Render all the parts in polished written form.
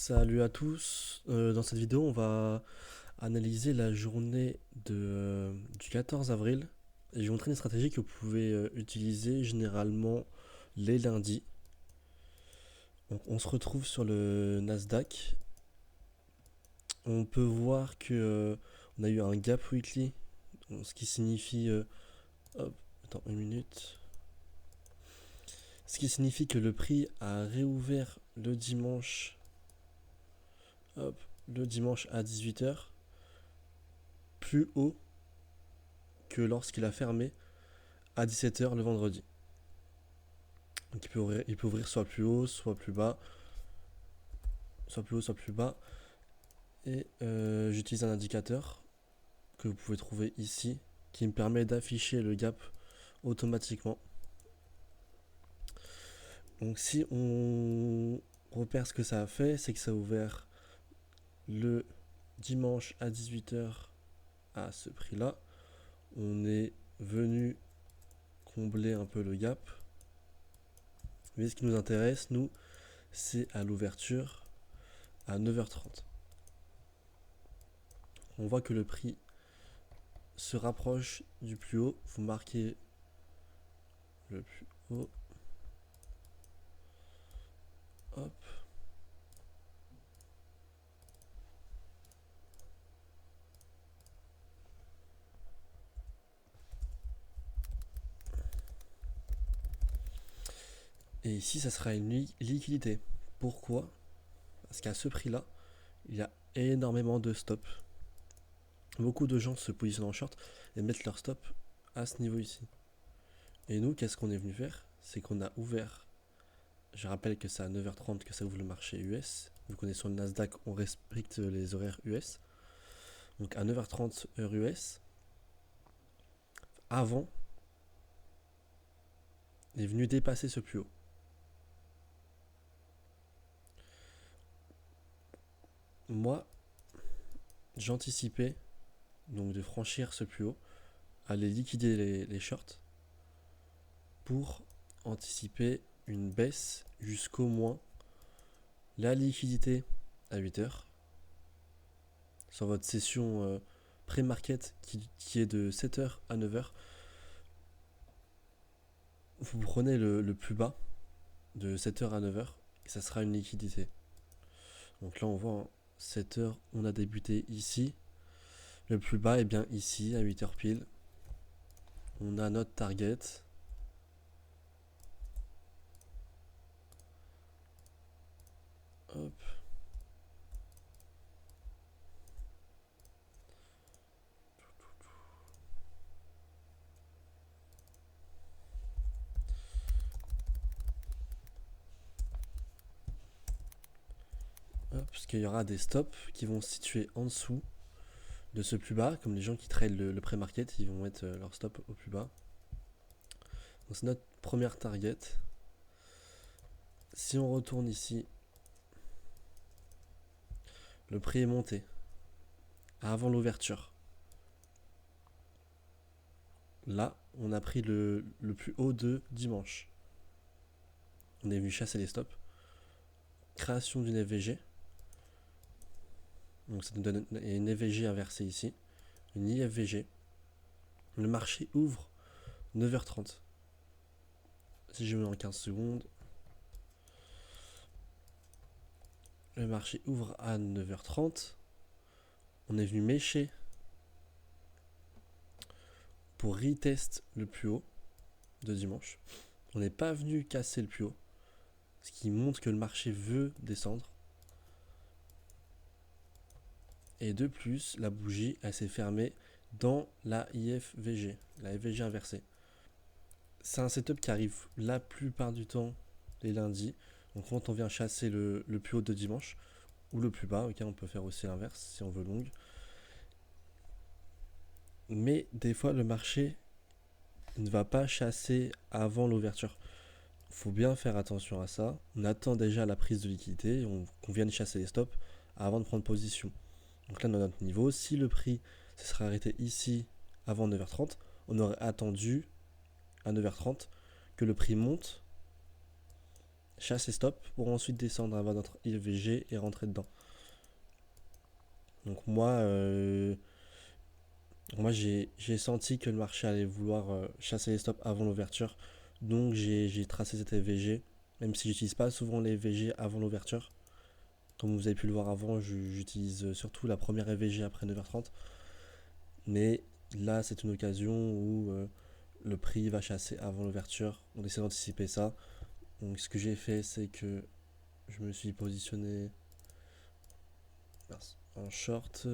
Salut à tous. Dans cette vidéo, on va analyser la journée du 14 avril. Et je vais vous montrer une stratégie que vous pouvez utiliser généralement les lundis. Donc, on se retrouve sur le Nasdaq. On peut voir que on a eu un gap weekly, ce qui signifie hop, attends une minute. Ce qui signifie que le prix a réouvert le dimanche. Hop, le dimanche à 18h, plus haut que lorsqu'il a fermé à 17h le vendredi. Donc il peut ouvrir soit plus haut, soit plus bas. Soit plus haut, soit plus bas. Et j'utilise un indicateur que vous pouvez trouver ici qui me permet d'afficher le gap automatiquement. Donc si on repère ce que ça a fait, c'est que ça a ouvert le dimanche à 18h à ce prix-là. On est venu combler un peu le gap. Mais ce qui nous intéresse, nous, c'est à l'ouverture à 9h30. On voit que le prix se rapproche du plus haut. Vous marquez le plus haut. Hop. Et ici, ça sera une liquidité. Pourquoi? Parce qu'à ce prix-là, il y a énormément de stops. Beaucoup de gens se positionnent en short et mettent leur stop à ce niveau ici. Et nous, qu'est-ce qu'on est venu faire? C'est qu'on a ouvert. Je rappelle que c'est à 9h30 que ça ouvre le marché US. Vu qu'on est sur le Nasdaq, on respecte les horaires US. Donc à 9h30 heure US, avant, est venu dépasser ce plus haut. Moi, j'anticipais donc de franchir ce plus haut, aller liquider les shorts pour anticiper une baisse jusqu'au moins la liquidité à 8h sur votre session pré-market qui est de 7h à 9h. Vous prenez le plus bas de 7h à 9h et ça sera une liquidité. Donc là on voit 7h, on a débuté ici. Le plus bas est bien ici à 8h pile. On a notre target. Hop. Hop, parce qu'il y aura des stops qui vont se situer en dessous de ce plus bas, comme les gens qui trade le pré-market, ils vont mettre leur stop au plus bas. Donc c'est notre première target. Si on retourne ici, le prix est monté avant l'ouverture. Là, on a pris le plus haut de dimanche. On est venu chasser les stops. Création d'une FVG. Donc ça nous donne une FVG inversée ici. Une IFVG. Le marché ouvre 9h30. Si je mets en 15 secondes. Le marché ouvre à 9h30. On est venu mécher pour retest le plus haut de dimanche. On n'est pas venu casser le plus haut. Ce qui montre que le marché veut descendre. Et de plus, la bougie, elle s'est fermée dans la IFVG, la FVG inversée. C'est un setup qui arrive la plupart du temps les lundis. Donc quand on vient chasser le plus haut de dimanche, ou le plus bas, ok, on peut faire aussi l'inverse si on veut longue. Mais des fois, le marché ne va pas chasser avant l'ouverture. Il faut bien faire attention à ça. On attend déjà la prise de liquidité, qu'on vienne chasser les stops avant de prendre position. Donc là, dans notre niveau, si le prix se serait arrêté ici avant 9h30, on aurait attendu à 9h30 que le prix monte, chasse et stop pour ensuite descendre avant notre IVG et rentrer dedans. Donc moi j'ai senti que le marché allait vouloir chasser les stops avant l'ouverture. Donc j'ai tracé cette EVG, même si j'utilise pas souvent les EVG avant l'ouverture. Comme vous avez pu le voir avant, j'utilise surtout la première EVG après 9h30. Mais là, c'est une occasion où le prix va chasser avant l'ouverture. On essaie d'anticiper ça. Donc ce que j'ai fait, c'est que je me suis positionné en short.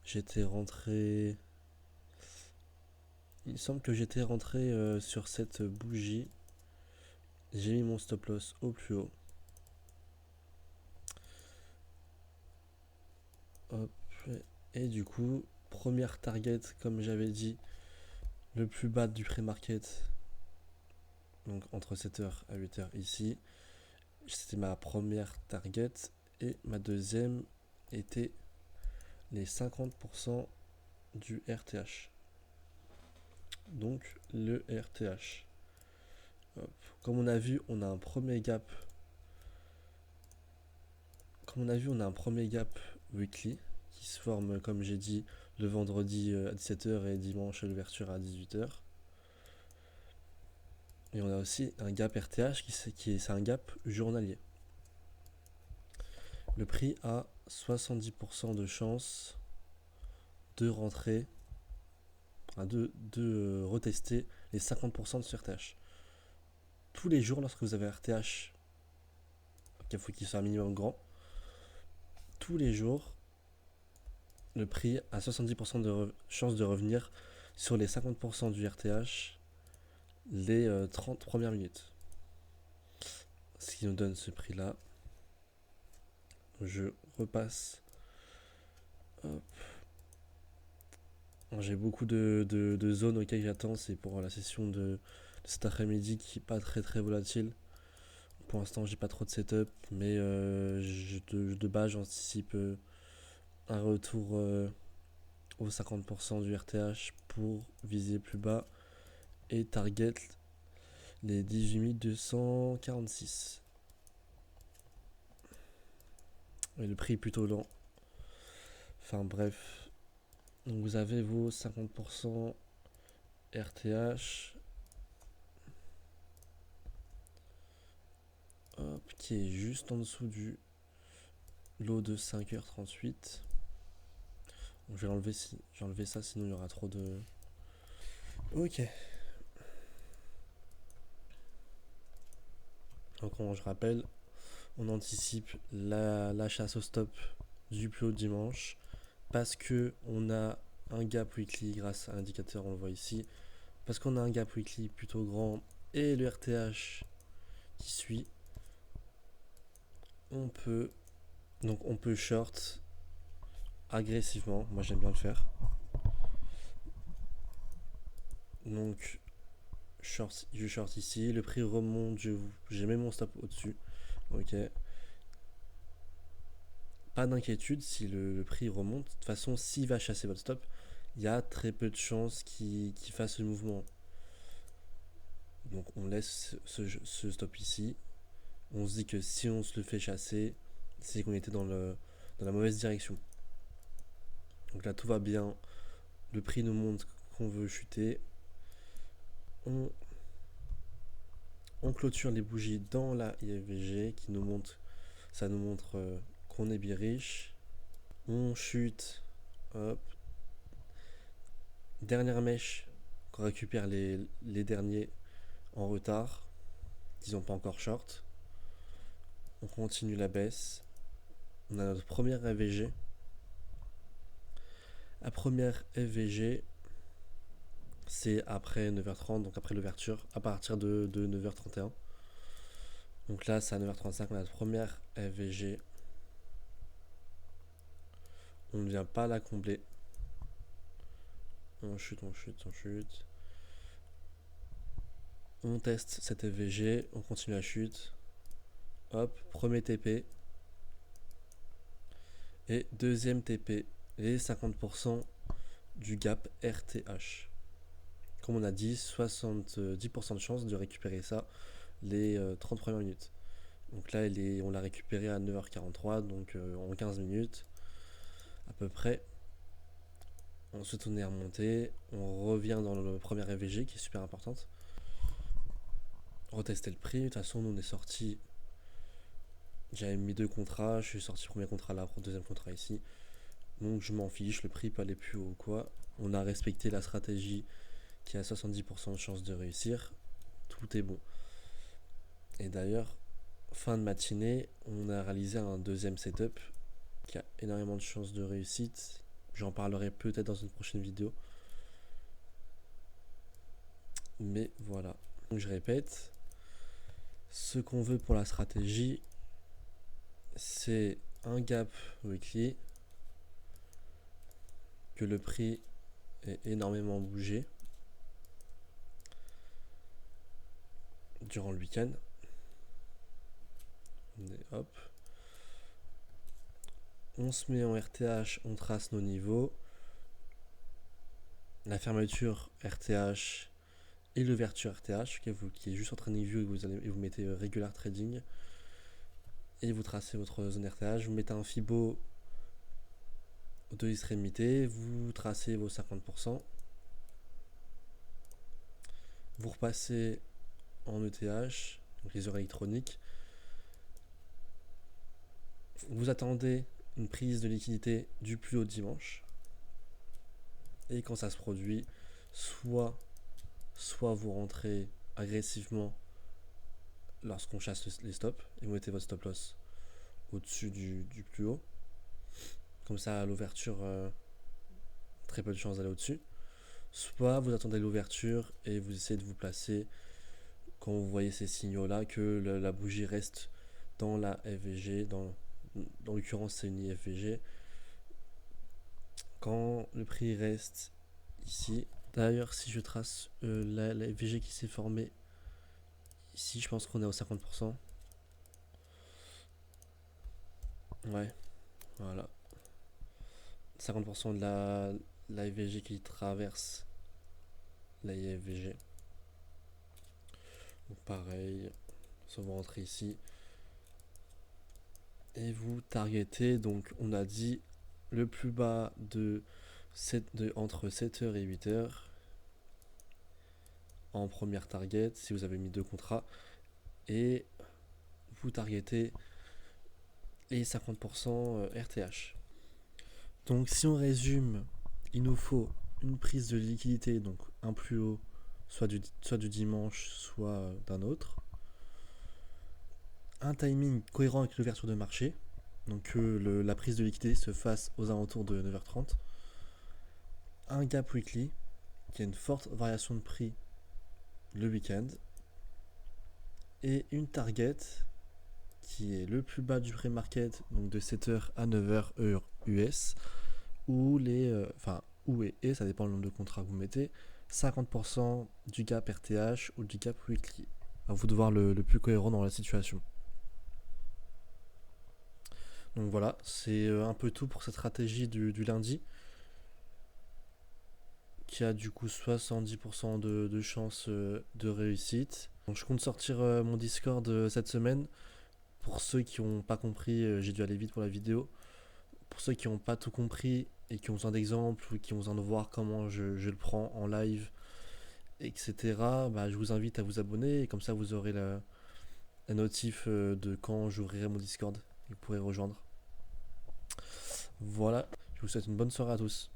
J'étais rentré. Il semble que j'étais rentré sur cette bougie. J'ai mis mon stop loss au plus haut. Hop. Et du coup, première target, comme j'avais dit, le plus bas du pré-market. Donc entre 7h à 8h ici. C'était ma première target. Et ma deuxième était les 50% du RTH. Donc le RTH. Hop. Comme on a vu, on a un premier gap. Comme on a vu, on a un premier gap weekly qui se forme, comme j'ai dit, le vendredi à 17h et dimanche à l'ouverture à 18h. Et on a aussi un gap RTH c'est un gap journalier. Le prix a 70% de chance de rentrer, de retester les 50% de ce RTH. Tous les jours, lorsque vous avez un RTH, il faut qu'il soit un minimum grand, tous les jours, le prix a 70% de chance de revenir sur les 50% du RTH les 30 premières minutes. Ce qui nous donne ce prix-là. Je repasse. Hop. J'ai beaucoup de zones auxquelles j'attends. C'est pour la session de cet après-midi qui n'est pas très très volatile. Pour l'instant, j'ai pas trop de setup, mais de base, j'anticipe un retour aux 50% du RTH pour viser plus bas et target les 18 246. Et le prix est plutôt lent. Enfin bref. Donc vous avez vos 50% RTH. Hop, qui est juste en dessous du lot de 5h38. Donc je vais enlever ça, sinon il y aura trop de... Ok. Donc je rappelle, on anticipe la chasse au stop du plus haut dimanche parce que on a un gap weekly grâce à l'indicateur, on le voit ici, parce qu'on a un gap weekly plutôt grand et le RTH qui suit, on peut short agressivement. Moi j'aime bien le faire. Donc je short ici, le prix remonte, j'ai mis mon stop au-dessus. Ok. Pas d'inquiétude si le prix remonte. De toute façon, s'il va chasser votre stop, il y a très peu de chances qu'il fasse ce mouvement. Donc on laisse ce stop ici. On se dit que si on se le fait chasser, c'est qu'on était dans la mauvaise direction. Donc là tout va bien. Le prix nous montre qu'on veut chuter. On clôture les bougies dans la IFVG qui nous montre, ça nous montre qu'on est bearish. On chute. Hop. Dernière mèche. On récupère les derniers en retard. Ils n'ont pas encore short. On continue la baisse. On a notre première FVG. La première FVG, c'est après 9h30, donc après l'ouverture, à partir de 9h31. Donc là, c'est à 9h35, on a notre première FVG. On ne vient pas la combler. On chute, on chute, on chute. On teste cette FVG, on continue la chute. Hop, premier TP. Et deuxième TP, les 50% du gap RTH. Comme on a dit, 70% de chance de récupérer ça les 30 premières minutes. Donc là, on l'a récupéré à 9h43, donc en 15 minutes à peu près. Ensuite, on est remonté, on revient dans le premier EVG qui est super importante. Retester le prix. De toute façon, nous on est sorti. J'avais mis 2 contrats, je suis sorti premier contrat là, deuxième contrat ici. Donc je m'en fiche, le prix peut aller plus haut ou quoi. On a respecté la stratégie qui a 70% de chance de réussir. Tout est bon. Et d'ailleurs, fin de matinée, on a réalisé un deuxième setup qui a énormément de chances de réussite. J'en parlerai peut-être dans une prochaine vidéo. Mais voilà. Donc je répète, ce qu'on veut pour la stratégie, c'est un gap weekly, que le prix ait énormément bougé durant le week-end. Hop. On se met en RTH, on trace nos niveaux. La fermeture RTH et l'ouverture RTH, qui est juste en training view, et vous mettez regular trading. Et vous tracez votre zone RTH, vous mettez un Fibo de extrémité, vous tracez vos 50%. Vous repassez en ETH, donc les heures électroniques. Vous attendez une prise de liquidité du plus haut dimanche. Et quand ça se produit, soit vous rentrez agressivement lorsqu'on chasse les stops et vous mettez votre stop loss au-dessus du plus haut. Comme ça, à l'ouverture, très peu de chance d'aller au-dessus. Soit vous attendez l'ouverture et vous essayez de vous placer quand vous voyez ces signaux-là, que la bougie reste dans la FVG, dans l'occurrence c'est une IFVG. Quand le prix reste ici, d'ailleurs si je trace la FVG qui s'est formée ici, je pense qu'on est au 50%. Ouais, voilà. 50% de la FVG qui traverse la IFVG. Donc pareil, ça vous rentrez ici. Et vous targetez, donc on a dit le plus bas entre 7h et 8h en première target si vous avez mis 2 contrats, et vous targetez les 50% RTH. Donc si on résume, il nous faut une prise de liquidité, donc un plus haut, soit du dimanche, soit d'un autre. Un timing cohérent avec l'ouverture de marché, donc que la prise de liquidité se fasse aux alentours de 9h30. Un gap weekly, qui a une forte variation de prix le week-end. Et une target qui est le plus bas du pré-market, donc de 7h à 9h heure US, où ça dépend le nombre de contrats que vous mettez, 50% du gap RTH ou du gap weekly. À vous de voir le plus cohérent dans la situation. Donc voilà, c'est un peu tout pour cette stratégie du lundi, qui a du coup 70% de chances de réussite. Donc je compte sortir mon Discord cette semaine. Pour ceux qui n'ont pas compris, j'ai dû aller vite pour la vidéo. Pour ceux qui n'ont pas tout compris et qui ont besoin d'exemples ou qui ont besoin de voir comment je le prends en live, etc., je vous invite à vous abonner et comme ça vous aurez la notif de quand j'ouvrirai mon Discord et vous pourrez rejoindre. Voilà, je vous souhaite une bonne soirée à tous.